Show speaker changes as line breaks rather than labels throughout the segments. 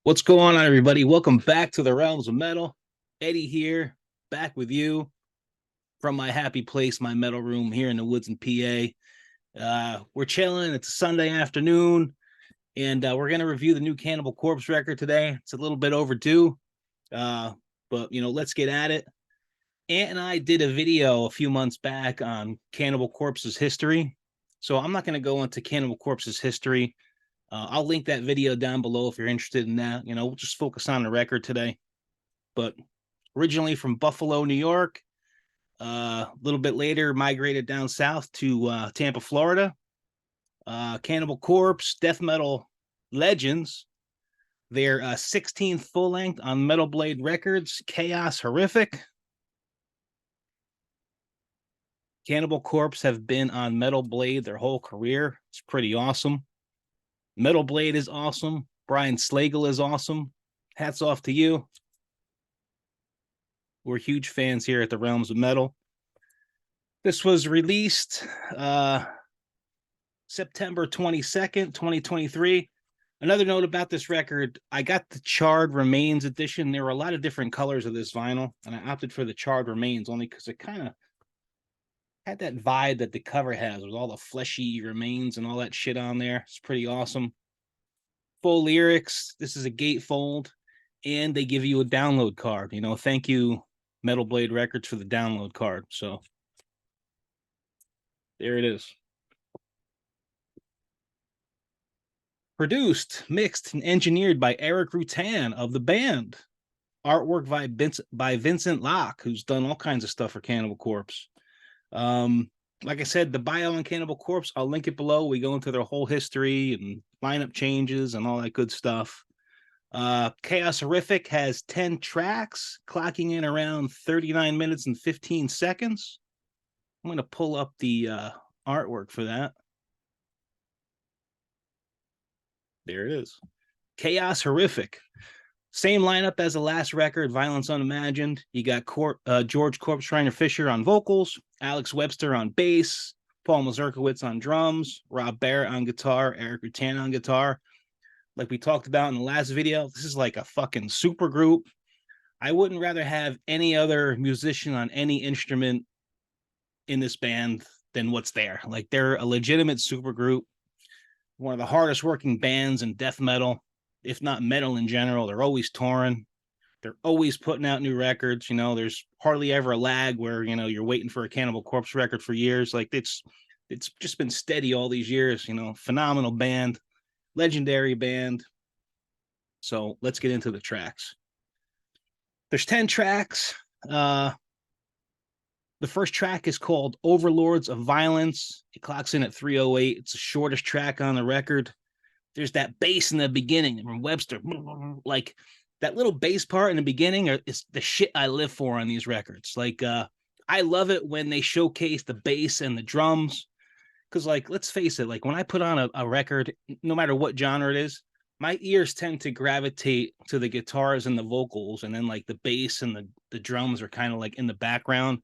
What's going on, everybody? Welcome back to the Realms of Metal. Eddie here, back with you from my happy place, my metal room here in the woods in PA. We're chilling. It's a Sunday afternoon, and we're going to review the new Cannibal Corpse record today. It's a little bit overdue, uh, but let's get at it. Ant and I did a video a few months back on Cannibal Corpse's history, so I'm not going to go into Cannibal Corpse's history. I'll link that video down below if you're interested in that. We'll just focus on the record today. But originally from Buffalo, New York, a little bit later migrated down south to Tampa, Florida. Cannibal Corpse, death metal legends. Their 16th full length on Metal Blade Records, Chaos Horrific. Cannibal Corpse have been on Metal Blade their whole career. It's pretty awesome. Metal Blade is awesome. Brian Slagle is awesome. Hats off to you. We're huge fans here at the Realms of Metal. This was released September 22nd, 2023. Another note about this record, I got the Charred Remains edition. There were a lot of different colors of this vinyl, and I opted for the Charred Remains only because it kind of had that vibe that the cover has with all the fleshy remains and all that shit on there. It's pretty awesome. Full lyrics. This is a gatefold, and they give you a download card. Thank you, Metal Blade Records, for the download card. So there it is. Produced, mixed, and engineered by Eric Rutan of the band. Artwork by Vincent Locke, who's done all kinds of stuff for Cannibal Corpse. Like I said, the bio on Cannibal Corpse, I'll link it below. We go into their whole history and lineup changes and all that good stuff. Chaos Horrific has 10 tracks, clocking in around 39 minutes and 15 seconds. I'm going to pull up the artwork for that. There it is. Chaos Horrific. Same lineup as the last record, Violence Unimagined. You got George Corpse Shriner Fisher on vocals, Alex Webster on bass, Paul Mazurkowitz on drums, Rob Barrett on guitar, Eric Rutan on guitar. Like we talked about in the last video, this is like a fucking super group. I wouldn't rather have any other musician on any instrument in this band than what's there. Like, they're a legitimate super group, one of the hardest working bands in death metal, if not metal in general. They're always touring. They're always putting out new records. There's hardly ever a lag where, you're waiting for a Cannibal Corpse record for years. Like, it's just been steady all these years. Phenomenal band, legendary band. So let's get into the tracks. There's 10 tracks. The first track is called Overlords of Violence. It clocks in at 3:08. It's the shortest track on the record. There's that bass in the beginning from Webster. Like, that little bass part in the beginning is the shit I live for on these records. Like, I love it when they showcase the bass and the drums. Because, like, let's face it, like, when I put on a record, no matter what genre it is, my ears tend to gravitate to the guitars and the vocals, and then, like, the bass and the drums are kind of like in the background.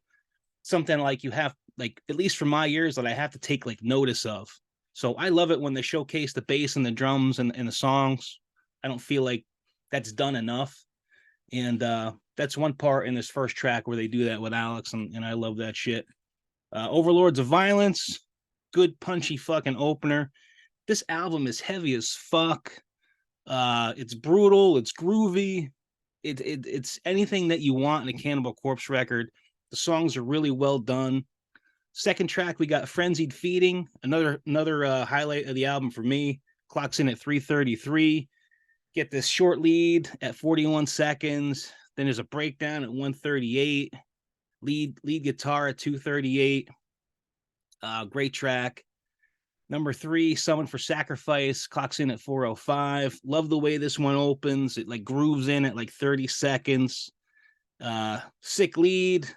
Something like you have, like, at least for my ears, that I have to take like notice of. So I love it when they showcase the bass and the drums and the songs. I don't feel like that's done enough. And that's one part in this first track where they do that with Alex, and I love that shit. Overlords of Violence, good punchy fucking opener. This album is heavy as fuck. It's brutal, it's groovy. It's anything that you want in a Cannibal Corpse record. The songs are really well done. Second track, we got Frenzied Feeding, another highlight of the album for me. Clocks in at 3:33. Get this short lead at 41 seconds. Then there's a breakdown at 1:38. Lead guitar at 2:38. Great track. Number 3, Summon for Sacrifice, clocks in at 4:05. Love the way this one opens. It like grooves in at like 30 seconds. Sick lead.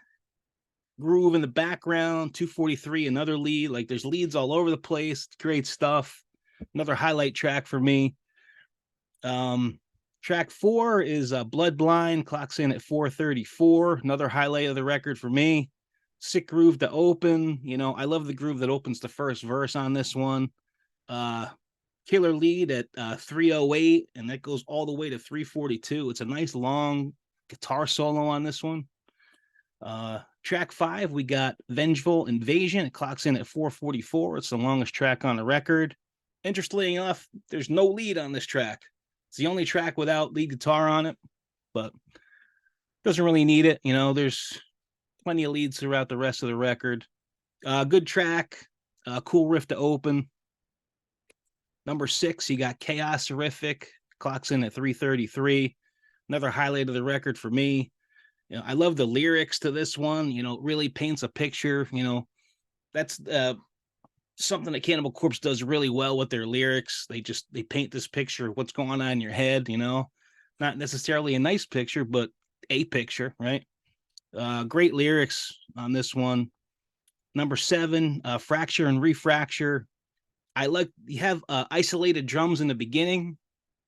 Groove in the background, 2:43, another lead. Like, there's leads all over the place. Great stuff. Another highlight track for me. Track 4 is Blood Blind, clocks in at 4:34. Another highlight of the record for me. Sick groove to open. I love the groove that opens the first verse on this one. Killer lead at 308, and that goes all the way to 342. It's a nice long guitar solo on this one. Track 5, we got Vengeful Invasion. It clocks in at 444. It's the longest track on the record. Interestingly enough, there's no lead on this track. It's the only track without lead guitar on it, but doesn't really need it. You know, there's plenty of leads throughout the rest of the record. Good track, cool riff to open. Number 6, you got Chaos Horrific, clocks in at 333. Another highlight of the record for me. You know, I love the lyrics to this one. You know, it really paints a picture. You know, that's something that Cannibal Corpse does really well with their lyrics. They paint this picture of what's going on in your head. You know, not necessarily a nice picture, but a picture, right? Great lyrics on this one. Number 7, Fracture and Refracture. I like you have isolated drums in the beginning,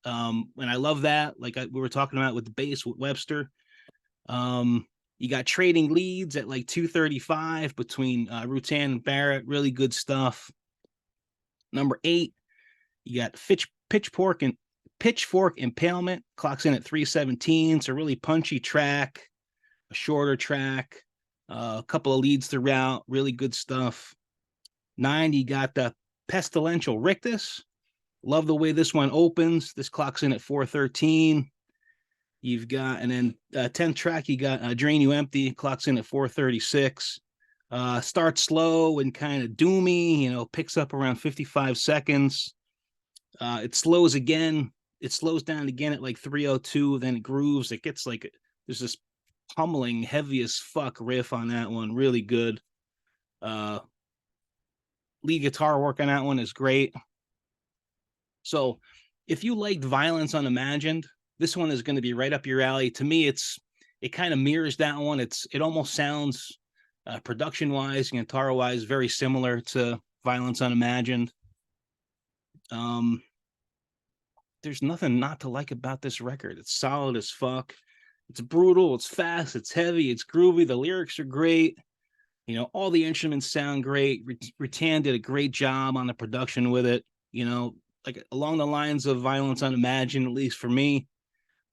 and I love that. Like we were talking about with the bass with Webster. You got trading leads at like 235 between Rutan and Barrett. Really good stuff. Number 8, you got Pitchfork Impalement. Clocks in at 317. It's a really punchy track, a shorter track, a couple of leads throughout. Really good stuff. 9, you got the Pestilential Rictus. Love the way this one opens. This clocks in at 413. You've got, and then 10th track, you got Drain You Empty, clocks in at 436. Starts slow and kind of doomy, you know, picks up around 55 seconds. It slows again. It slows down again at like 302, then it grooves. It gets like, there's this pummeling, heavy as fuck riff on that one. Really good. Lead guitar work on that one is great. So if you liked Violence Unimagined, this one is going to be right up your alley. To me, it kind of mirrors that one. It almost sounds production wise, guitar wise, very similar to Violence Unimagined. There's nothing not to like about this record. It's solid as fuck. It's brutal. It's fast. It's heavy. It's groovy. The lyrics are great. You know, all the instruments sound great. Rutan did a great job on the production with it. You know, like along the lines of Violence Unimagined, at least for me.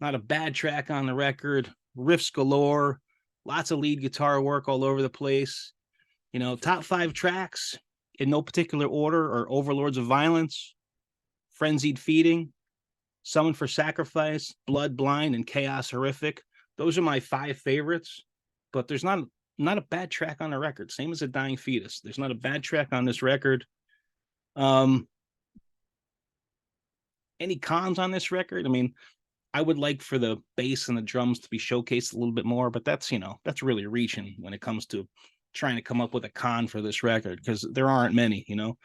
Not a bad track on the record. Riffs galore. Lots of lead guitar work all over the place. You know, top 5 tracks in no particular order are Overlords of Violence, Frenzied Feeding, Summon for Sacrifice, Blood Blind, and Chaos Horrific. Those are my 5 favorites, but there's not a bad track on the record. Same as A Dying Fetus. There's not a bad track on this record. Any cons on this record? I mean, I would like for the bass and the drums to be showcased a little bit more, but that's, you know, that's really reaching when it comes to trying to come up with a con for this record, because there aren't many, you know.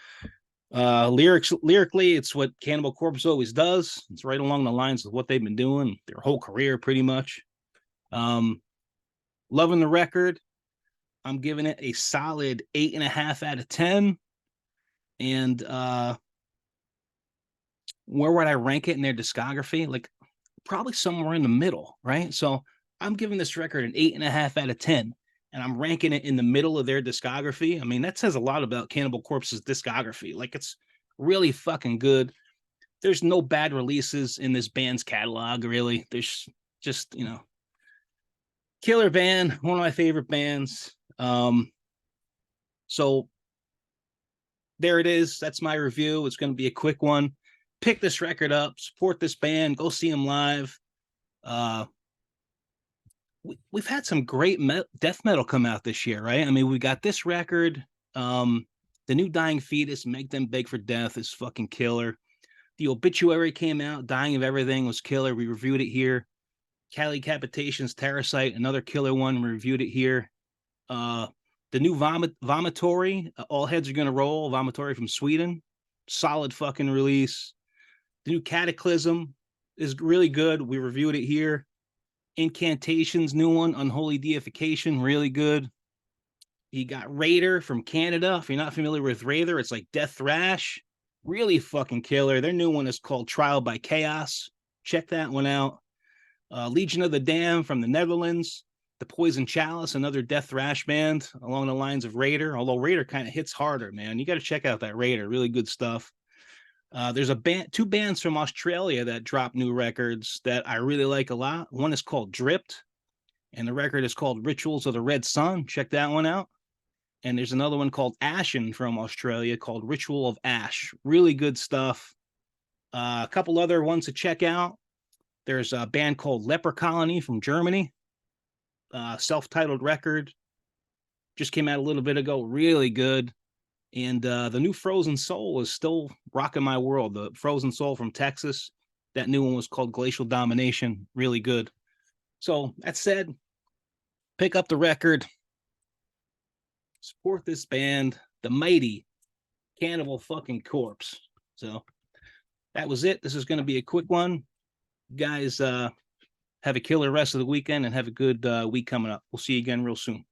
Lyrically, it's what Cannibal Corpse always does. It's right along the lines of what they've been doing their whole career, pretty much. Loving the record. I'm giving it a solid 8.5 out of 10. And where would I rank it in their discography? Like probably somewhere in the middle, right? So I'm giving this record an 8.5 out of 10, and I'm ranking it in the middle of their discography. I mean, that says a lot about Cannibal Corpse's discography. Like, it's really fucking good. There's no bad releases in this band's catalog, really. There's just, you know, killer band, one of my favorite bands. So there it is. That's my review. It's going to be a quick one. Pick this record up, support this band, go see them live. We've had some great death metal come out this year, right? I mean, we got this record. The new Dying Fetus, Make Them Beg for Death, is fucking killer. The Obituary came out. Dying of Everything was killer. We reviewed it here. Cali Capitation's Terrasite, another killer one. We reviewed it here. The new Vomitory, All Heads Are Gonna Roll, Vomitory from Sweden. Solid fucking release. The new Cataclysm is really good. We reviewed it here. Incantation's new one, Unholy Deification, really good. You got Raider from Canada. If you're not familiar with Raider, it's like death thrash. Really fucking killer. Their new one is called Trial by Chaos. Check that one out. Legion of the Damned from the Netherlands. The Poison Chalice, another death thrash band along the lines of Raider. Although Raider kind of hits harder, man. You got to check out that Raider. Really good stuff. There's two bands from Australia that drop new records that I really like a lot. One is called Dripped, and the record is called Rituals of the Red Sun. Check that one out. And there's another one called Ashen from Australia called Ritual of Ash. Really good stuff. A couple other ones to check out. There's a band called Leper Colony from Germany. Self-titled record. Just came out a little bit ago. Really good. And the new Frozen Soul is still rocking my world. The Frozen Soul from Texas. That new one was called Glacial Domination. Really good. So that said, pick up the record. Support this band, the mighty Cannibal fucking Corpse. So that was it. This is going to be a quick one. You guys have a killer rest of the weekend and have a good week coming up. We'll see you again real soon.